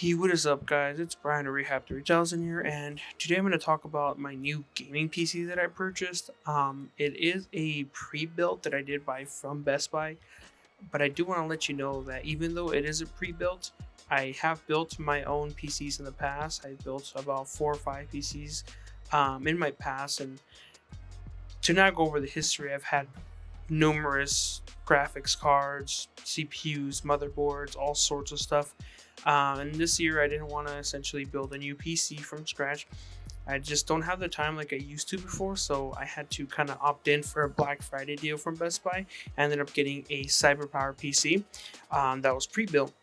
Hey, what is up, guys? It's Brian of Rehab 3000 here, and today I'm going to talk about my new gaming PC that I purchased. It is a pre-built that I did buy from Best Buy, but I do want to let you know that even though it is a pre-built, I have built my own PCs in the past. I built about 4 or 5 PCs in my past, and to not go over the history, I've had numerous graphics cards, CPUs, motherboards, all sorts of stuff. And this year, I didn't want to essentially build a new PC from scratch. I just don't have the time like I used to before, so I had to kind of opt in for a Black Friday deal from Best Buy. I ended up getting a CyberPower PC that was pre-built,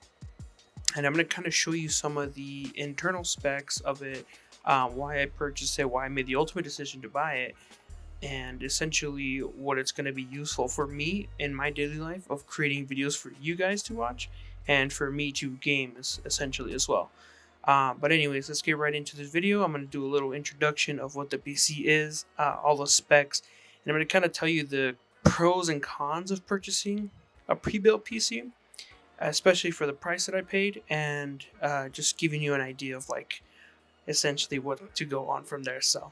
and I'm going to kind of show you some of the internal specs of it, why I purchased it, why I made the ultimate decision to buy it, and essentially what it's going to be useful for me in my daily life of creating videos for you guys to watch and for me to game essentially as well. But anyways, let's get right into this video. I'm going to do a little introduction of what the PC is, all the specs, and I'm going to kind of tell you the pros and cons of purchasing a pre-built PC, especially for the price that I paid, and just giving you an idea of like essentially what to go on from there. So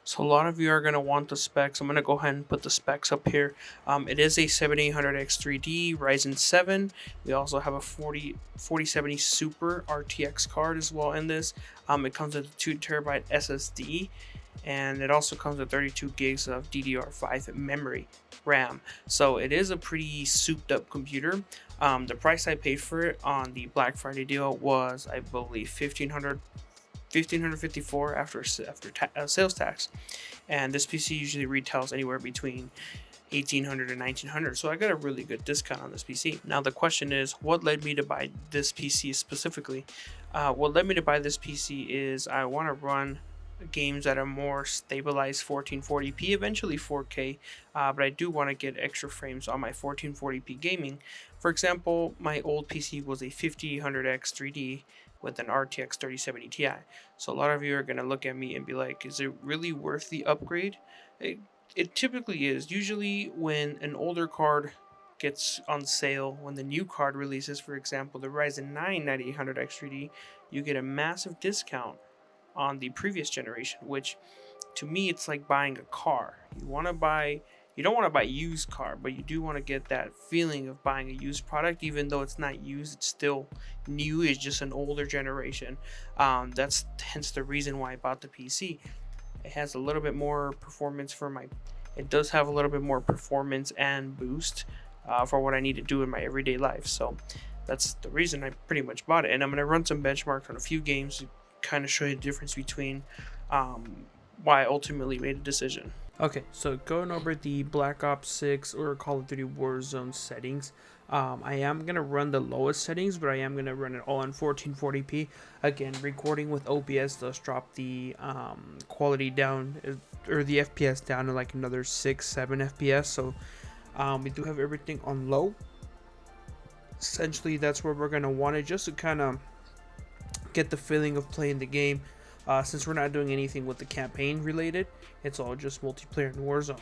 So a lot of you are going to want the specs. I'm going to go ahead and put the specs up here. It is a 7800X3D Ryzen 7. We also have a 4070 Super RTX card as well in this. It comes with a 2TB SSD, and it also comes with 32 gigs of DDR5 memory RAM. So it is a pretty souped up computer. The price I paid for it on the Black Friday deal was, I believe, $1,554 after sales tax, and this PC usually retails anywhere between $1,800 and $1,900, so I got a really good discount on this PC. Now the question is, what led me to buy this PC specifically? What led me to buy this PC is I want to run games at a more stabilized 1440p, eventually 4K, but I do want to get extra frames on my 1440p gaming. For example, my old PC was a 5000X3D with an RTX 3070 Ti. So a lot of you are going to look at me and be like, is it really worth the upgrade? It typically is. Usually when an older card gets on sale, when the new card releases, for example, the Ryzen 9 9800X3D, you get a massive discount on the previous generation, which to me it's like buying a car. You don't want to buy a used car, but you do want to get that feeling of buying a used product, even though it's not used, it's still new. It's just an older generation. That's hence the reason why I bought the PC. It has a little bit more performance it does have a little bit more performance and boost for what I need to do in my everyday life. So that's the reason I pretty much bought it. And I'm going to run some benchmarks on a few games to kind of show you the difference between why I ultimately made a decision. Okay, so going over the Black Ops 6 or Call of Duty Warzone settings, I am going to run the lowest settings, but I am going to run it all in 1440p. Again, recording with OBS does drop the quality down, or the FPS down to like another 6-7 FPS, so we do have everything on low. Essentially, that's where we're going to want it, just to kind of get the feeling of playing the game. Since we're not doing anything with the campaign related, it's all just multiplayer and Warzone.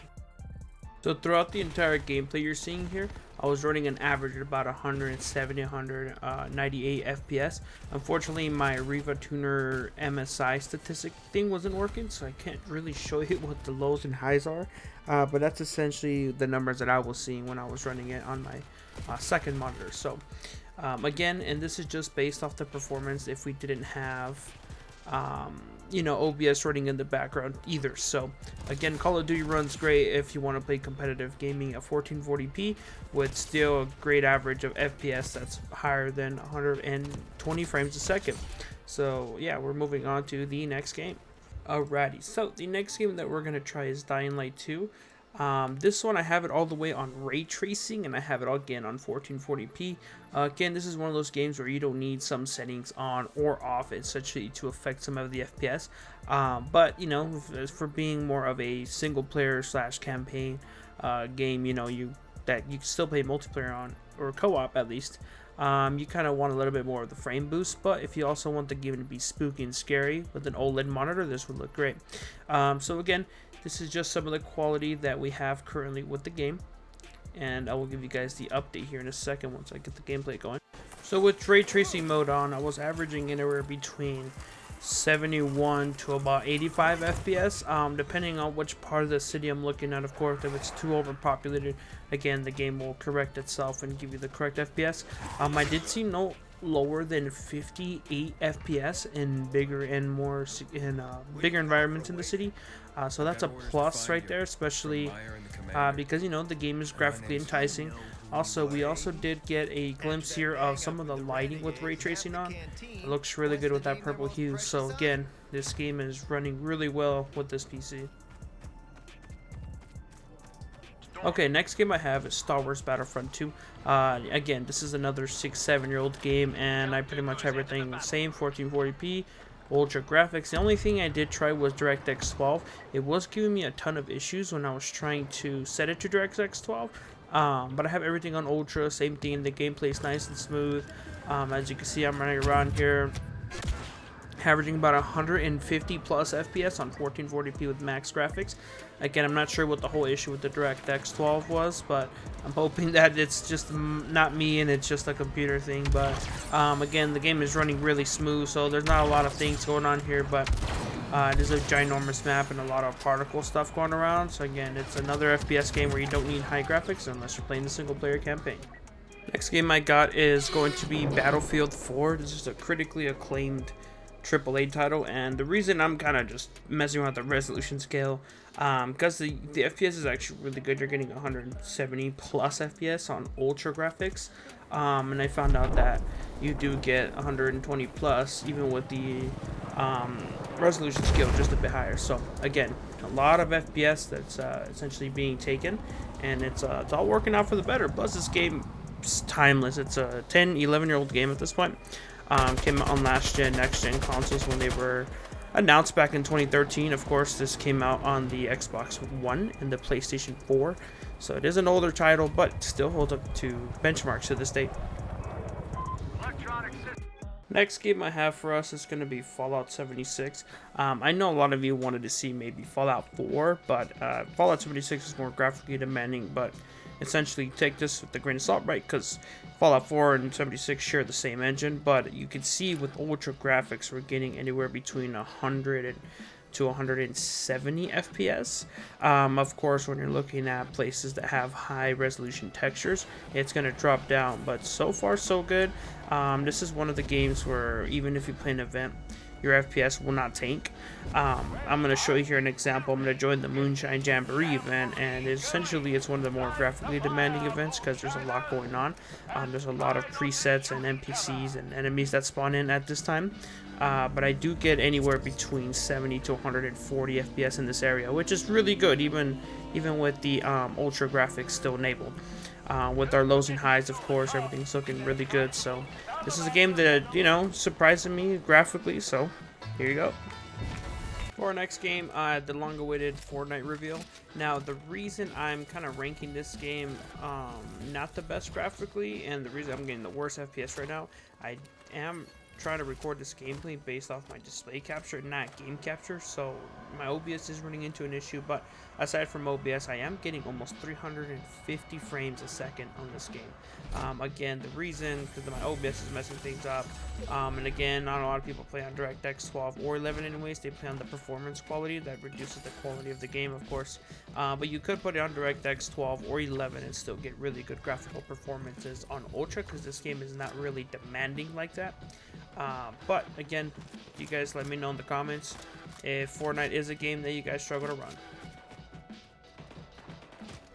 So throughout the entire gameplay you're seeing here, I was running an average at about 170, 198 FPS. Unfortunately, my Riva Tuner MSI statistic thing wasn't working, so I can't really show you what the lows and highs are. But that's essentially the numbers that I was seeing when I was running it on my second monitor. So again, and this is just based off the performance if we didn't have OBS running in the background either. So again, Call of Duty runs great if you want to play competitive gaming at 1440p with still a great average of FPS that's higher than 120 frames a second. So yeah, we're moving on to the next game. Alrighty, so the next game that we're going to try is Dying Light 2. This one I have it all the way on ray tracing, and I have it all again on 1440p. Again, this is one of those games where you don't need some settings on or off essentially to affect some of the FPS. But you know, for being more of a single player slash campaign game, you know, you can still play multiplayer on, or co-op at least. You kind of want a little bit more of the frame boost, but if you also want the game to be spooky and scary with an OLED monitor, this would look great. So again, this is just some of the quality that we have currently with the game, and I will give you guys the update here in a second once I get the gameplay going. So with ray tracing mode on, I was averaging anywhere between 71 to about 85 FPS, depending on which part of the city I'm looking at. Of course, if it's too overpopulated, again, the game will correct itself and give you the correct FPS. I did see no lower than 58 FPS in bigger environments in the city, so that's a plus right there, especially because you know the game is graphically enticing. Also, we also did get a glimpse here of some of the lighting with ray tracing on. It looks really good with that purple hue. So again, this game is running really well with this PC. Okay, next game I have is Star Wars Battlefront 2. Again, this is another 6-7-year-old game, and I pretty much have everything the same, 1440p, ultra graphics. The only thing I did try was DirectX 12. It was giving me a ton of issues when I was trying to set it to DirectX 12. But I have everything on ultra, same thing. The gameplay is nice and smooth. As you can see, I'm running around here averaging about 150 plus FPS on 1440p with max graphics. Again, I'm not sure what the whole issue with the DirectX 12 was, but I'm hoping that it's just not me and it's just a computer thing. But again, the game is running really smooth, so there's not a lot of things going on here, but it is a ginormous map and a lot of particle stuff going around. So again, it's another FPS game where you don't need high graphics unless you're playing the single player campaign. Next game I got is going to be Battlefield 4. This is a critically acclaimed AAA title, and the reason I'm kind of just messing around with the resolution scale, because the FPS is actually really good. You're getting 170 plus FPS on ultra graphics, and I found out that you do get 120 plus even with the resolution scale just a bit higher. So again, a lot of FPS that's essentially being taken, and it's all working out for the better. Plus, this game is timeless. It's a 10-11-year-old game at this point. Came out on last gen, next gen consoles when they were announced back in 2013. Of course, this came out on the Xbox One and the PlayStation 4, so it is an older title, but still holds up to benchmarks to this date. Next game I have for us is going to be Fallout 76. I know a lot of you wanted to see maybe Fallout 4, but Fallout 76 is more graphically demanding, but essentially take this with a grain of salt, right? Because Fallout 4 and 76 share the same engine, but you can see with ultra graphics we're getting anywhere between 100 to 170 FPS. Of course, when you're looking at places that have high resolution textures, it's going to drop down, but so far so good. This is one of the games where even if you play an event, your FPS will not tank. I'm going to show you here an example. I'm going to join the Moonshine Jamboree event, and essentially it's one of the more graphically demanding events because there's a lot going on. There's a lot of presets and NPCs and enemies that spawn in at this time. But I do get anywhere between 70 to 140 FPS in this area, which is really good, even with the ultra graphics still enabled. With our lows and highs, of course, everything's looking really good. So this is a game that, you know, surprised me graphically. So here you go. For our next game, the long-awaited Fortnite reveal. Now, the reason I'm kind of ranking this game not the best graphically, and the reason I'm getting the worst FPS right now, I am trying to record this gameplay based off my display capture, not game capture, so my OBS is running into an issue. But aside from OBS, I am getting almost 350 frames a second on this game. Again, the reason, because my OBS is messing things up, and again, not a lot of people play on DirectX 12 or 11 anyways. They play on the performance quality that reduces the quality of the game, of course, but you could put it on DirectX 12 or 11 and still get really good graphical performances on Ultra, because this game is not really demanding like that. But again, you guys let me know in the comments if Fortnite is a game that you guys struggle to run.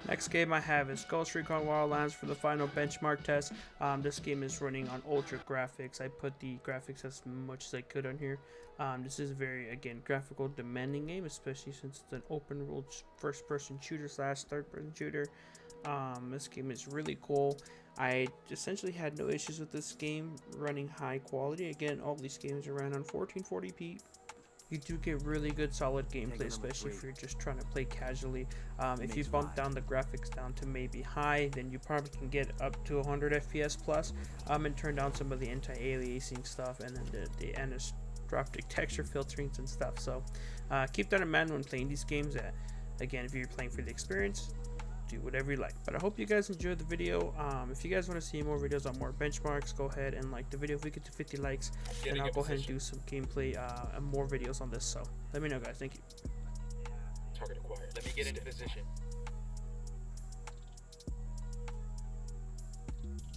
Next game I have is Ghost Recon Wildlands for the final benchmark test. This game is running on ultra graphics. I put the graphics as much as I could on here. This is a very, again, graphical demanding game, especially since it's an open world first person shooter slash third person shooter. This game is really cool. I essentially had no issues with this game running high quality. Again, all these games are ran on 1440p. You do get really good solid gameplay, especially if you're just trying to play casually. If you bump down the graphics down to maybe high, then you probably can get up to 100 FPS plus, and turn down some of the anti-aliasing stuff and then the anisotropic texture filterings and stuff. So keep that in mind when playing these games. Again, if you're playing for the experience, do whatever you like. But I hope you guys enjoyed the video. If you guys want to see more videos on more benchmarks, go ahead and like the video. If we get to 50 likes, then I'll go ahead and do some gameplay and more videos on this. So let me know, guys. Thank you. Target acquired. Let me get into position.